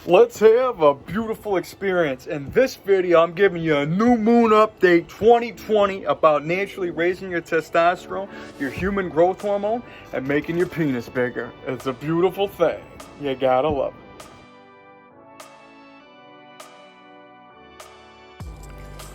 Let's have a beautiful experience. In this video, I'm giving you a new moon update 2020 about naturally raising your testosterone, your human growth hormone, and making your penis bigger. It's a beautiful thing. You gotta love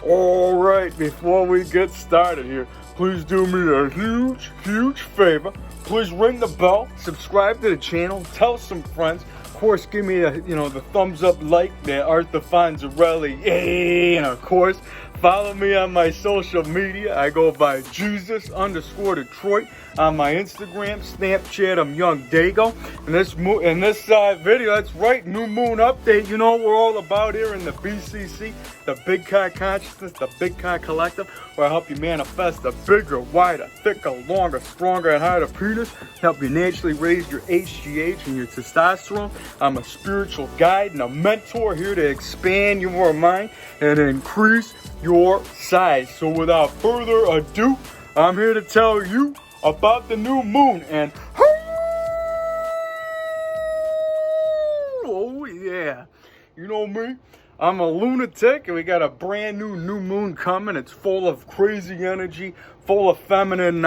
it. All right, before we get started here, please do me a huge favor. Please ring the bell, subscribe to the channel, tell some friends. Of course, give me the thumbs up like that Arthur Fonzarelli. Yay! And of course, follow me on my social media. I go by Jesus_Detroit on my Instagram, Snapchat. I'm YOUNGDAYGO. In this video, that's right, new moon update. You know what we're all about here in the BCC, the Big Cock Consciousness, the Big Cock Collective, where I help you manifest a bigger, wider, thicker, longer, stronger, and harder penis. Help you naturally raise your HGH and your testosterone. I'm a spiritual guide and a mentor here to expand your mind and increase your size. So without further ado, I'm here to tell you about the new moon. And oh yeah, you know me, I'm a lunatic, and we got a brand new moon coming. It's full of crazy energy, full of feminine,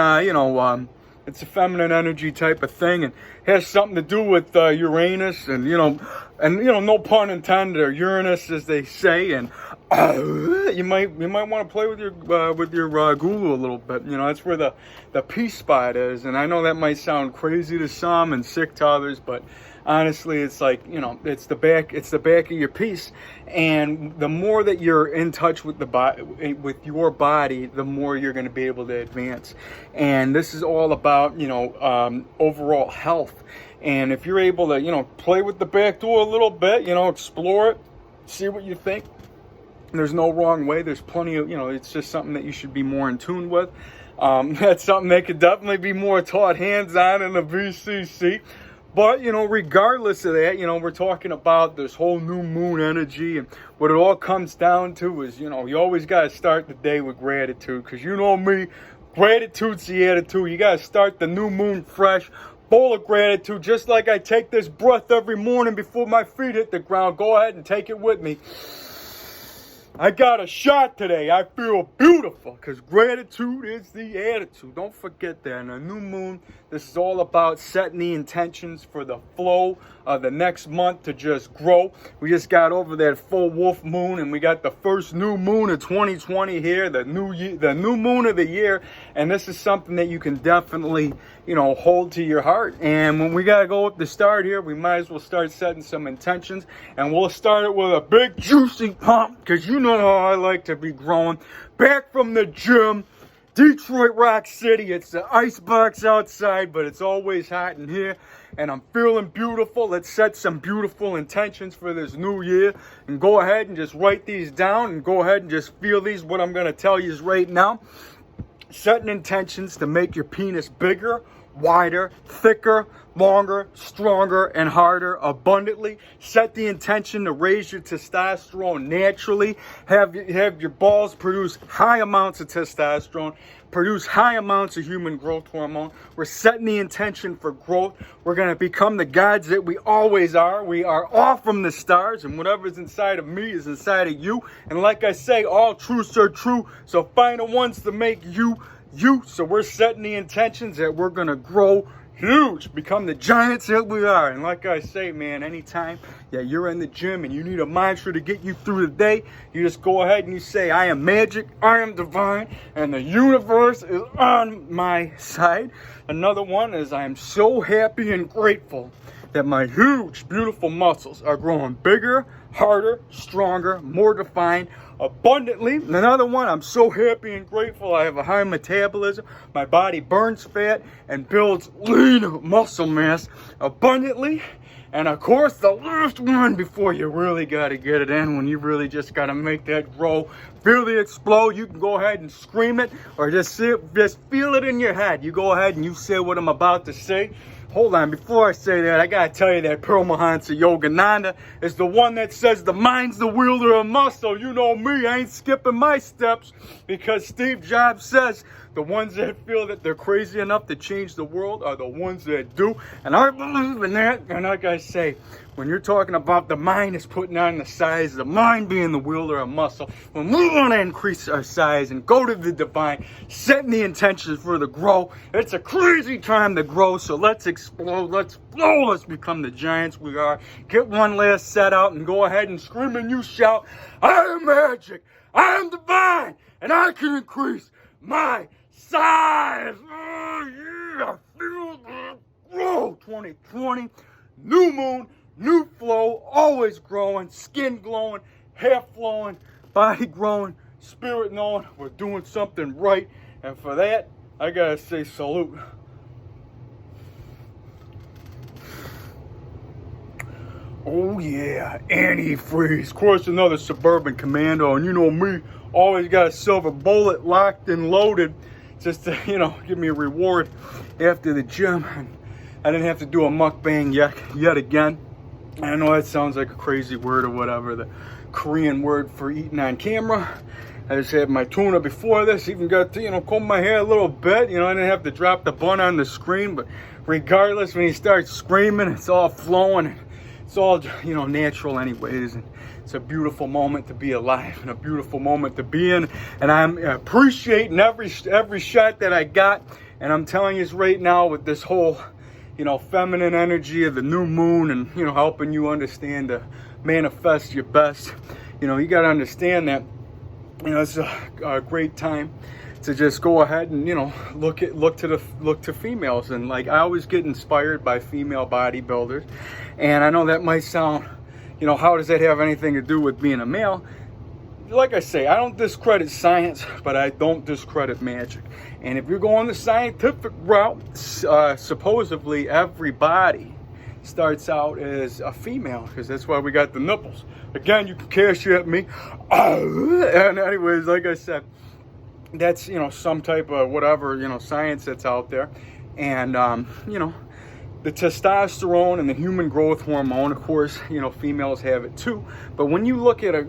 it's a feminine energy type of thing, and has something to do with Uranus, and no pun intended, or Uranus as they say. And you might want to play with your Google a little bit. That's where the peace spot is. And I know that might sound crazy to some and sick to others, but honestly, it's like, it's the back of your piece. And the more that you're in touch with with your body, the more you're going to be able to advance. And this is all about, overall health. And if you're able to, play with the back door a little bit, explore it, see what you think. There's no wrong way. There's plenty of, it's just something that you should be more in tune with. That's something that could definitely be more taught hands-on in the BCC. But, regardless of that, we're talking about this whole new moon energy. And what it all comes down to is, you always got to start the day with gratitude. Because you know me, gratitude's the attitude. You got to start the new moon fresh. Bowl of gratitude, just like I take this breath every morning before my feet hit the ground. Go ahead and take it with me. I got a shot today. I feel beautiful because gratitude is the attitude. Don't forget that. And a new moon, this is all about setting the intentions for the flow of the next month to just grow. We just got over that full wolf moon, and we got the first new moon of 2020 here, the new moon of the year. And this is something that you can definitely, hold to your heart. And when we got to go at the start here, we might as well start setting some intentions. And we'll start it with a big juicy pump, because you know how I like to be growing. Back from the gym, Detroit Rock City. It's the icebox outside, but it's always hot in here. And I'm feeling beautiful. Let's set some beautiful intentions for this new year. And go ahead and just write these down. And go ahead and just feel these. What I'm going to tell you is right now. Setting intentions to make your penis bigger, wider, thicker, longer, stronger, and harder abundantly. Set the intention to raise your testosterone naturally. Have your balls produce high amounts of testosterone, produce high amounts of human growth hormone. We're setting the intention for growth. We're going to become the gods that we always are. We are off from the stars, and whatever's inside of me is inside of you. And like I say, all truths are true. So find the ones to make you. So we're setting the intentions that we're going to grow huge, become the giants that we are. And like I say, man, anytime you're in the gym and you need a mantra to get you through the day, you just go ahead and you say, I am magic, I am divine, and the universe is on my side. Another one is, I am so happy and grateful that my huge, beautiful muscles are growing bigger, harder, stronger, more defined, abundantly. Another one, I'm so happy and grateful I have a high metabolism. My body burns fat and builds lean muscle mass abundantly. And of course, the last one before you really got to get it in, when you really just got to make that grow, feel it explode, you can go ahead and scream it, or just feel it in your head. You go ahead and you say what I'm about to say. Hold on, before I say that, I gotta tell you that Paramahansa Yogananda is the one that says the mind's the wielder of muscle. You know me, I ain't skipping my steps, because Steve Jobs says The ones that feel that they're crazy enough to change the world are the ones that do. And I believe in that. And like I say, when you're talking about the mind is putting on the size, the mind being the wielder of muscle, when we want to increase our size and go to the divine, setting the intentions for the grow, it's a crazy time to grow. So let's explode, let's blow, let's become the giants we are. Get one last set out and go ahead and scream and you shout, I am magic, I am divine, and I can increase my size. Oh yeah, feel the grow. 2020, new moon, new flow, always growing, skin glowing, hair flowing, body growing, spirit knowing we're doing something right. And for that, I gotta say salute. Oh yeah, antifreeze. Of course, another suburban commando, and you know me, always got a silver bullet locked and loaded, just to, you know, give me a reward after the gym. And I didn't have to do a mukbang yet again. I know that sounds like a crazy word or whatever, the Korean word for eating on camera. I just had my tuna before this, even got to, you know, comb my hair a little bit. You know, I didn't have to drop the bun on the screen, but regardless, when he starts screaming, it's all flowing. It's all, you know, natural anyways. And it's a beautiful moment to be alive and a beautiful moment to be in. And I'm appreciating every shot that I got. And I'm telling you right now, with this whole, you know, feminine energy of the new moon and, you know, helping you understand to manifest your best, you know, you got to understand that, you know, it's a great time to just go ahead and, you know, look to females. And like, I always get inspired by female bodybuilders. And I know that might sound, you know, how does that have anything to do with being a male? Like I say, I don't discredit science, but I don't discredit magic. And if you're going the scientific route, supposedly everybody starts out as a female, because that's why we got the nipples. Again, you can cash at me. And anyways, like I said, that's, you know, some type of whatever, you know, science that's out there. And, you know, the testosterone and the human growth hormone, of course, you know, females have it too. But when you look at a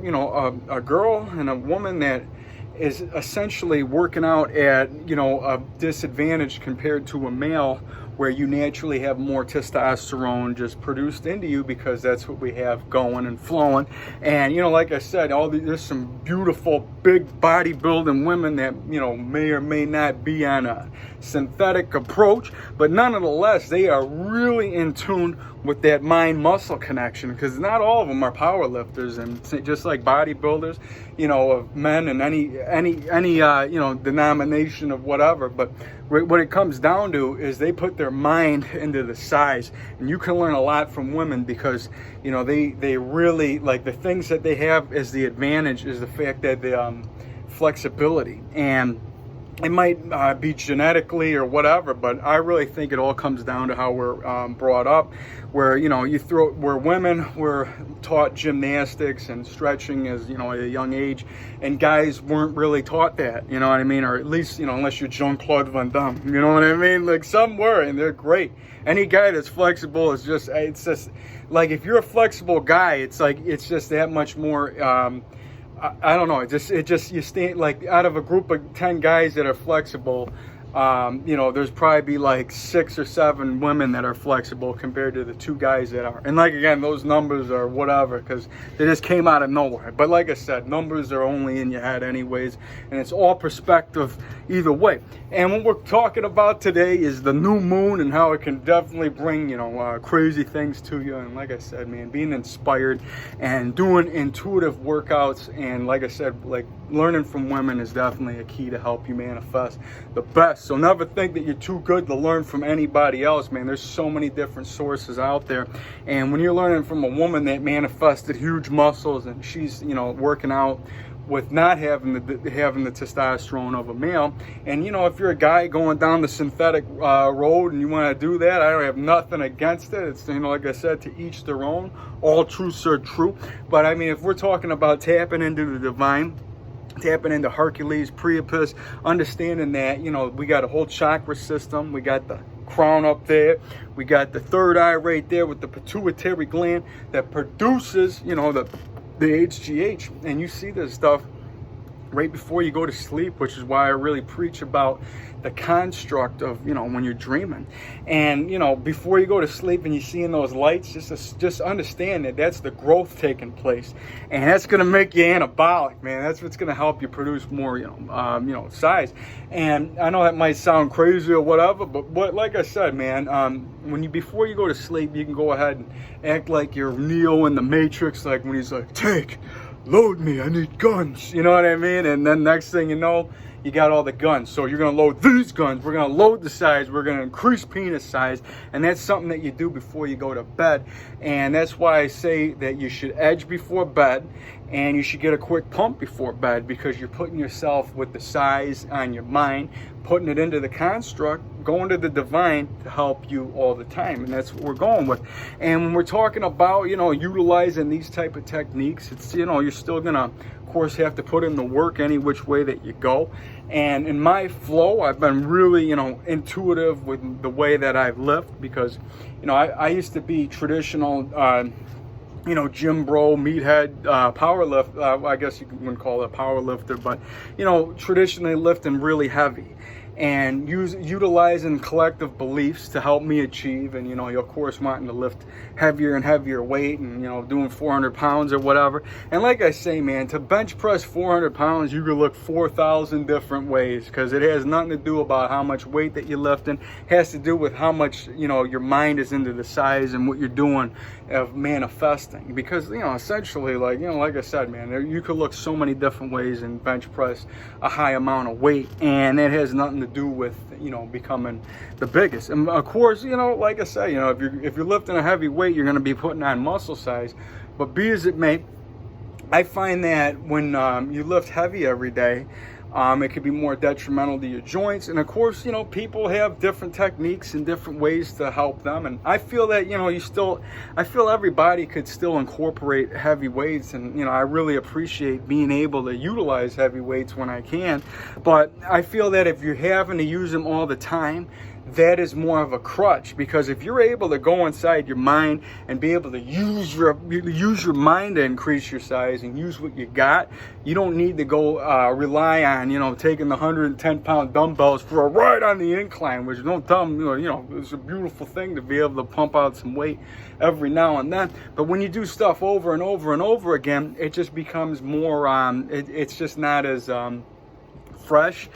girl and a woman that is essentially working out at, you know, a disadvantage compared to a male, where you naturally have more testosterone just produced into you, because that's what we have going and flowing. And, you know, like I said, there's some beautiful big bodybuilding women that, you know, may or may not be on a synthetic approach, but nonetheless, they are really in tune with that mind-muscle connection, because not all of them are power lifters, and just like bodybuilders, you know, of men and any you know, denomination of whatever. But what it comes down to is they put their mind into the size, and you can learn a lot from women, because, you know, they really, like, the things that they have as the advantage is the fact that the flexibility. And it might be genetically or whatever, but I really think it all comes down to how we're brought up, where, you know, where women were taught gymnastics and stretching as, you know, at a young age, and guys weren't really taught that, you know what I mean? Or at least, you know, unless you're Jean-Claude Van Damme, you know what I mean? Like, some were, and they're great. Any guy that's flexible is just, it's just, like, if you're a flexible guy, it's like, it's just that much more, I don't know. It just you stay, like, out of a group of 10 guys that are flexible, you know, there's probably like 6 or 7 women that are flexible compared to the 2 guys that are. And like, again, those numbers are whatever, because they just came out of nowhere. But like I said, numbers are only in your head anyways, and it's all perspective either way. And what we're talking about today is the new moon and how it can definitely bring, you know, crazy things to you. And like I said, man, being inspired and doing intuitive workouts, and like I said, like, learning from women is definitely a key to help you manifest the best. So never think that you're too good to learn from anybody else, man. There's so many different sources out there. And when you're learning from a woman that manifested huge muscles, and she's, you know, working out with not having the testosterone of a male, and, you know, if you're a guy going down the synthetic road and you want to do that, I don't have nothing against it. It's, you know, like I said, to each their own. All truths are true. But I mean, if we're talking about tapping into the divine, tapping into Hercules, Priapus, understanding that, you know, we got a whole chakra system. We got the crown up there. We got the third eye right there with the pituitary gland that produces, you know, the HGH. And you see this stuff right before you go to sleep, which is why I really preach about the construct of, you know, when you're dreaming. And, you know, before you go to sleep and you're seeing those lights, just understand that that's the growth taking place. And that's going to make you anabolic, man. That's what's going to help you produce more, you know, size. And I know that might sound crazy or whatever, but like I said, man, before you go to sleep, you can go ahead and act like you're Neo in the Matrix, like when he's like, take, load me, I need guns, you know what I mean? And then next thing you know, you got all the guns. So you're gonna load these guns, we're gonna load the size, we're gonna increase penis size, and that's something that you do before you go to bed. And that's why I say that you should edge before bed, and you should get a quick pump before bed, because you're putting yourself with the size on your mind, putting it into the construct, going to the divine to help you all the time. And that's what we're going with. And when we're talking about, you know, utilizing these type of techniques, it's, you know, you're still gonna, of course, have to put in the work any which way that you go. And in my flow, I've been really, you know, intuitive with the way that I've lived, because, you know, I used to be traditional, you know, gym bro, meathead, power lift. I guess you wouldn't call it a power lifter, but, you know, traditionally lifting really heavy and utilizing collective beliefs to help me achieve. And, you know, you're of course wanting to lift heavier and heavier weight, and, you know, doing 400 pounds or whatever. And like I say, man, to bench press 400 pounds, you could look 4,000 different ways, because it has nothing to do about how much weight that you're lifting. It has to do with how much, you know, your mind is into the size and what you're doing of manifesting. Because, you know, essentially, like, you know, like I said, man, you could look so many different ways and bench press a high amount of weight, and it has nothing to do with, you know, becoming the biggest. And of course, you know, like I say, you know, if you're lifting a heavy weight, you're going to be putting on muscle size. But be as it may, I find that when you lift heavy every day, it could be more detrimental to your joints. And of course, you know, people have different techniques and different ways to help them. And I feel that, you know, I feel everybody could still incorporate heavy weights. And, you know, I really appreciate being able to utilize heavy weights when I can. But I feel that if you're having to use them all the time, that is more of a crutch. Because if you're able to go inside your mind and be able to use your mind to increase your size and use what you got, you don't need to go rely on, you know, taking the 110-pound dumbbells for a ride on the incline, which don't tell them, you know, it's a beautiful thing to be able to pump out some weight every now and then. But when you do stuff over and over and over again, it just becomes more, it's just not as fresh.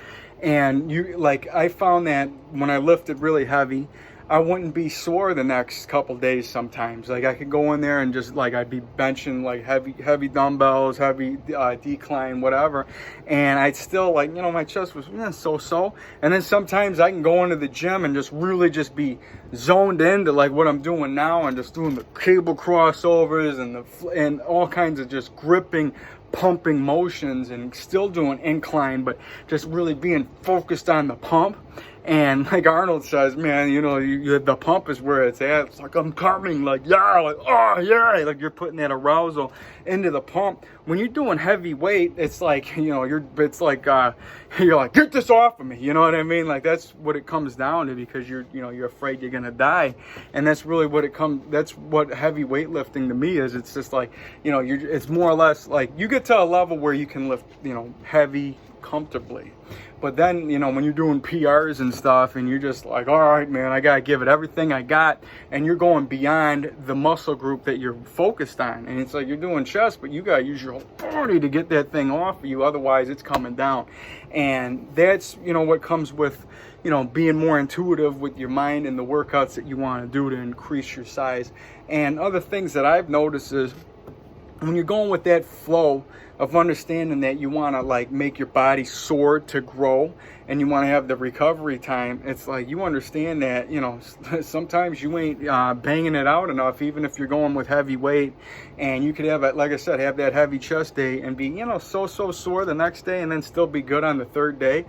And I found that when I lifted really heavy, I wouldn't be sore the next couple days sometimes. Like, I could go in there and just, like, I'd be benching, like, heavy dumbbells, heavy decline, whatever. And I'd still, like, you know, my chest was so-so. And then sometimes I can go into the gym and just really just be zoned into, like, what I'm doing now, and just doing the cable crossovers and all kinds of just gripping, pumping motions, and still doing incline, but just really being focused on the pump. And like Arnold says, man, you know, the pump is where it's at. It's like, I'm coming, like, yeah, like, oh, yeah, like you're putting that arousal into the pump. When you're doing heavy weight, it's like, you know, you're like, get this off of me, you know what I mean? Like, that's what it comes down to, because you're afraid you're gonna die. And that's really what that's what heavy weightlifting to me is. It's just like, you know, it's more or less like you get to a level where you can lift, you know, heavy comfortably. But then, you know, when you're doing PRs and stuff, and you're just like, all right, man, I gotta give it everything I got, and you're going beyond the muscle group that you're focused on. And it's like you're doing chest, but you gotta use your whole body to get that thing off of you, otherwise it's coming down. And that's, you know, what comes with, you know, being more intuitive with your mind and the workouts that you want to do to increase your size. And other things that I've noticed is, when you're going with that flow of understanding that you want to, like, make your body soar to grow, and you want to have the recovery time, it's like you understand that, you know, sometimes you ain't banging it out enough, even if you're going with heavy weight. And you could have, like I said, have that heavy chest day and be, you know, so sore the next day, and then still be good on the third day.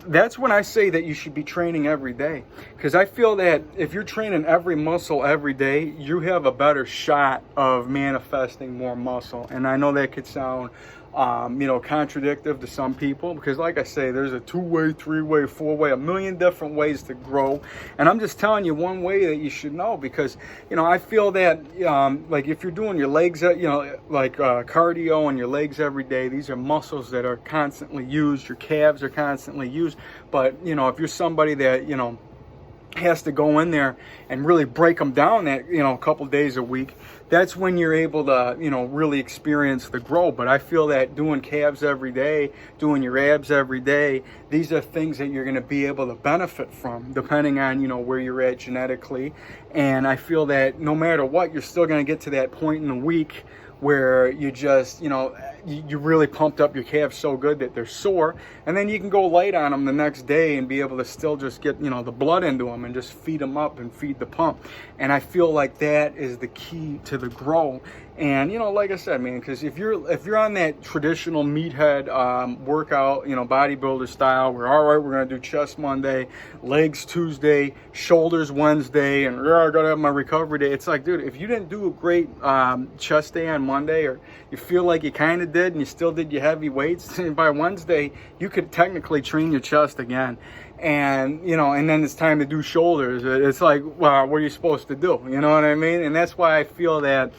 That's when I say that you should be training every day, because I feel that if you're training every muscle every day, you have a better shot of manifesting more muscle. And I know that could sound contradictive to some people, because like I say, there's a 2-way, 3-way, 4-way, a million different ways to grow. And I'm just telling you one way that you should know, because, I feel that, like if you're doing your legs, cardio on your legs every day, these are muscles that are constantly used. Your calves are constantly used. But, if you're somebody that, has to go in there and really break them down that, a couple days a week, that's when you're able to, really experience the growth. But I feel that doing calves every day, doing your abs every day, these are things that you're going to be able to benefit from, depending on, where you're at genetically. And I feel that no matter what, you're still going to get to that point in the week where you just, you really pumped up your calves so good that they're sore, and then you can go light on them the next day and be able to still just get, the blood into them and just feed them up and feed the pump. And I feel like that is the key to the grow. And, like I said, man, because if you're on that traditional meathead workout, bodybuilder style, where, all right, we're going to do chest Monday, legs Tuesday, shoulders Wednesday, and I got to have my recovery day. It's like, dude, if you didn't do a great chest day on Monday, or you feel like you kind of did and you still did your heavy weights, by Wednesday, you could technically train your chest again. And, and then it's time to do shoulders. It's like, well, what are you supposed to do? You know what I mean? And that's why I feel that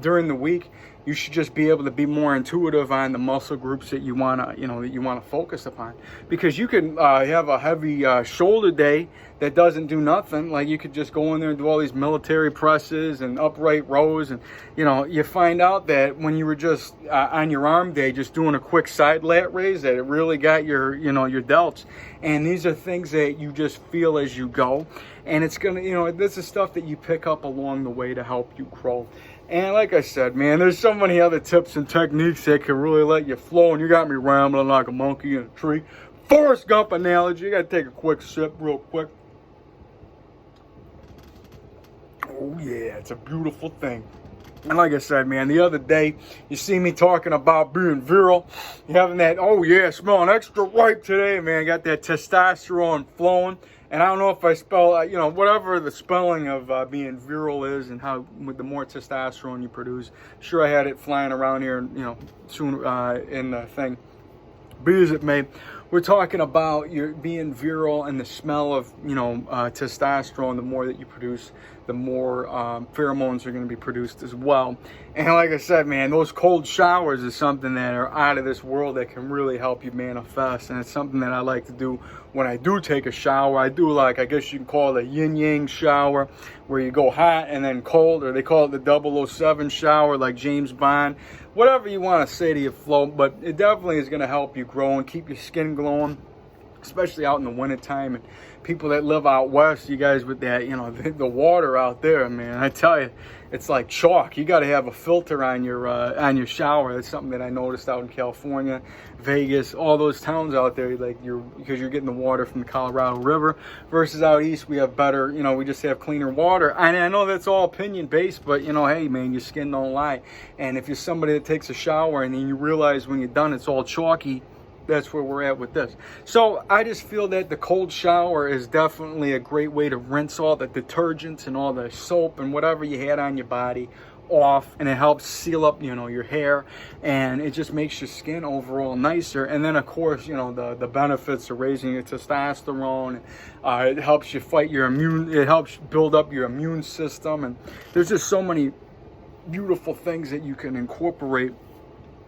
during the week, you should just be able to be more intuitive on the muscle groups that you want to, focus upon. Because you can have a heavy shoulder day that doesn't do nothing. Like, you could just go in there and do all these military presses and upright rows. And, you find out that when you were just on your arm day, just doing a quick side lat raise, that it really got your delts. And these are things that you just feel as you go. And it's going to, this is stuff that you pick up along the way to help you grow. And like I said, man, there's so many other tips and techniques that can really let you flow. And you got me rambling like a monkey in a tree. Forrest Gump analogy. You got to take a quick sip real quick. Oh, yeah, it's a beautiful thing. And like I said, man, the other day, you see me talking about being virile. You having that, oh, yeah, smelling extra ripe today, man. Got that testosterone flowing. And I don't know if I spell, whatever the spelling of being virile is, and how with the more testosterone you produce. Sure, I had it flying around here, soon in the thing. Be as it may, we're talking about your being virile and the smell of, testosterone. The more that you produce, the more pheromones are going to be produced as well. And like I said, man, those cold showers is something that are out of this world that can really help you manifest. And it's something that I like to do when I do take a shower. I do, like, I guess you can call it a yin-yang shower, where you go hot and then cold, or they call it the 007 shower, like James Bond. Whatever you want to say to your flow, but it definitely is going to help you grow and keep your skin glowing, especially out in the wintertime. And people that live out west, you guys with that, the water out there, man, I tell you, it's like chalk. You got to have a filter on your shower. That's something that I noticed out in California, Vegas, all those towns out there, like because you're getting the water from the Colorado River, versus out east we have better, we just have cleaner water. And I know that's all opinion based, but hey, man, your skin don't lie. And if you're somebody that takes a shower and then you realize when you're done it's all chalky, that's where we're at with this. So I just feel that the cold shower is definitely a great way to rinse all the detergents and all the soap and whatever you had on your body off, and it helps seal up, your hair, and it just makes your skin overall nicer. And then of course, the benefits of raising your testosterone. It helps you fight it helps build up your immune system, and there's just so many beautiful things that you can incorporate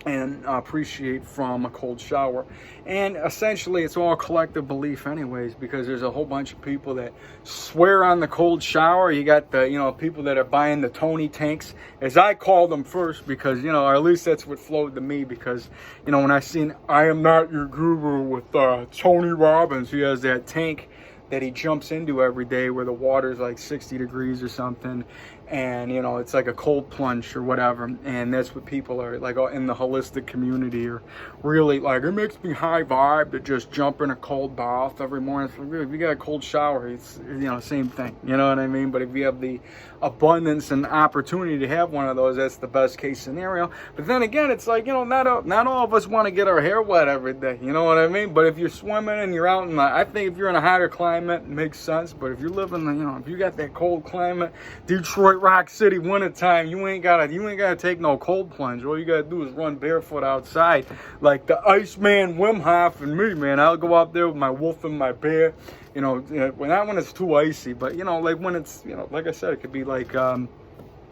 and appreciate from a cold shower. And essentially it's all collective belief anyways, because there's a whole bunch of people that swear on the cold shower. You got the people that are buying the Tony tanks, as I call them first, because or at least that's what flowed to me, because when I seen I Am Not Your Guru with Tony Robbins, he has that tank that he jumps into every day where the water's like 60 degrees or something, and it's like a cold plunge or whatever. And that's what people are like in the holistic community are really like, it makes me high vibe to just jump in a cold bath every morning. So really, if you got a cold shower, it's same thing, you know what I mean? But if you have the abundance and opportunity to have one of those, that's the best case scenario. But then again, it's like, not all of us want to get our hair wet every day, you know what I mean? But if you're swimming and you're out in I think if you're in a hotter climate, it makes sense. But if you're living if you got that cold climate, Detroit Rock City wintertime, you ain't gotta take no cold plunge. All you gotta do is run barefoot outside, like the Iceman Wim Hof and me, man. I'll go out there with my wolf and my bear. Not when it's too icy, but like when it's, like I said, it could be like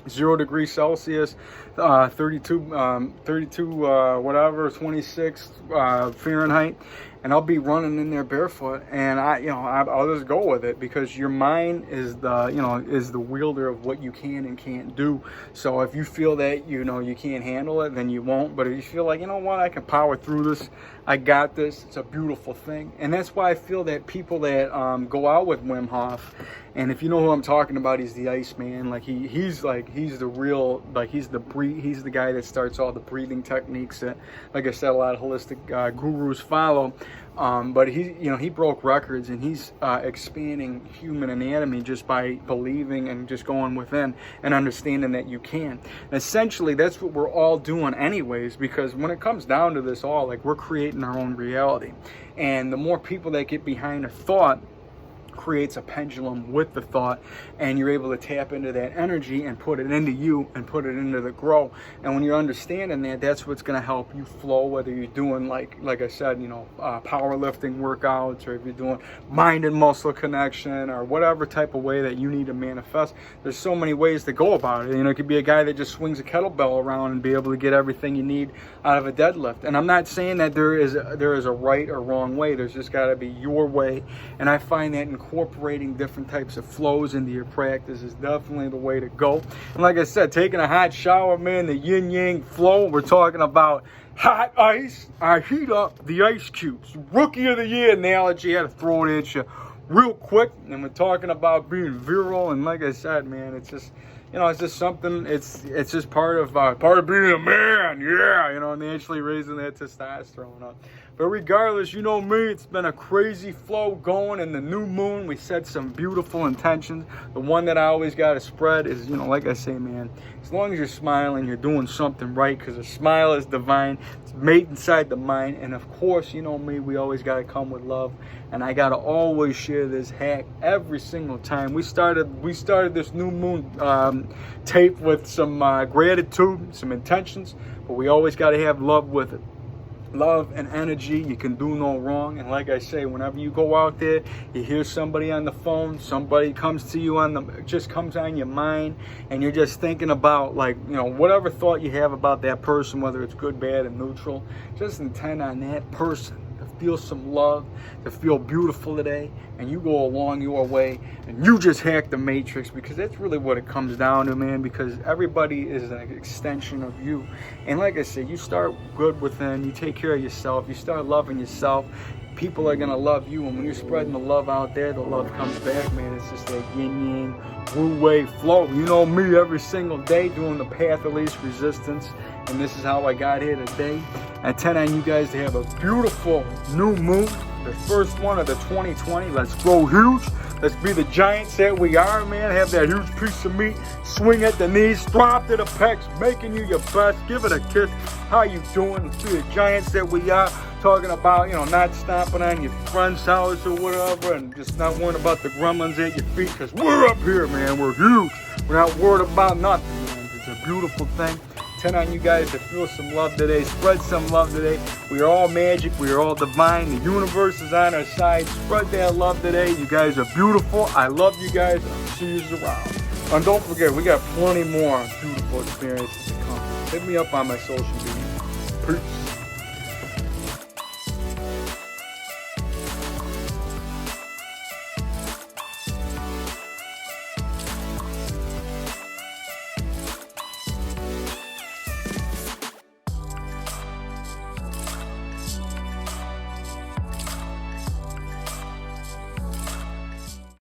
0 degrees Celsius, 32, whatever, 26 Fahrenheit, and I'll be running in there barefoot, and I'll just go with it, because your mind is the wielder of what you can and can't do. So if you feel that you can't handle it, then you won't. But if you feel like, what, I can power through this, I got this, it's a beautiful thing. And that's why I feel that people that go out with Wim Hof, and if you know who I'm talking about, he's the Iceman. Like he's the real, like he's the guy that starts all the breathing techniques that, like I said, a lot of holistic gurus follow. But he broke records, and he's expanding human anatomy just by believing and just going within and understanding that you can. And essentially, that's what we're all doing anyways, because when it comes down to this all, like, we're creating our own reality. And the more people that get behind a thought creates a pendulum with the thought, and you're able to tap into that energy and put it into you and put it into the grow. And when you're understanding that, that's what's going to help you flow, whether you're doing like I said, powerlifting workouts, or if you're doing mind and muscle connection, or whatever type of way that you need to manifest. There's so many ways to go about it. It could be a guy that just swings a kettlebell around and be able to get everything you need out of a deadlift. And I'm not saying that there is a right or wrong way. There's just got to be your way. And I find that incorporating different types of flows into your practice is definitely the way to go. And like I said, taking a hot shower, man, the yin yang flow. We're talking about hot ice. I heat up the ice cubes. Rookie of the year analogy. I had to throw it at you real quick. And we're talking about being virile. And like I said, man, it's just, it's just something. It's just part of being a man. Yeah, naturally raising that testosterone up. But regardless, me, it's been a crazy flow going. In the new moon, we set some beautiful intentions. The one that I always got to spread is, like I say, man, as long as you're smiling, you're doing something right, because a smile is divine. It's made inside the mind. And of course, me, we always got to come with love. And I got to always share this hack every single time. We started this new moon tape with some gratitude, some intentions, but we always got to have love with it. Love and energy, you can do no wrong. And like I say, whenever you go out there, you hear somebody on the phone, somebody comes to you just comes on your mind, and you're just thinking about, like, whatever thought you have about that person, whether it's good, bad, and neutral, just intend on that person to feel some love, to feel beautiful today, and you go along your way, and you just hack the matrix, because that's really what it comes down to, man, because everybody is an extension of you. And like I said, you start good within, you take care of yourself, you start loving yourself, people are going to love you, and when you're spreading the love out there, the love comes back, man. It's just that yin-yang, wu-wei flow. Me every single day doing the path of least resistance, and this is how I got here today. I intend on you guys to have a beautiful new moon, the first one of the 2020. Let's grow huge. Let's be the giants that we are, man. Have that huge piece of meat. Swing at the knees. Drop to the pecs. Making you your best. Give it a kiss. How you doing? Let's be the giants that we are. Talking about, not stomping on your friend's house or whatever, and just not worrying about the gremlins at your feet, because we're up here, man. We're huge. We're not worried about nothing, man. It's a beautiful thing. Intend on you guys to feel some love today. Spread some love today. We are all magic. We are all divine. The universe is on our side. Spread that love today. You guys are beautiful. I love you guys. I'll see you around. And don't forget, we got plenty more beautiful experiences to come. Hit me up on my social media. Peace.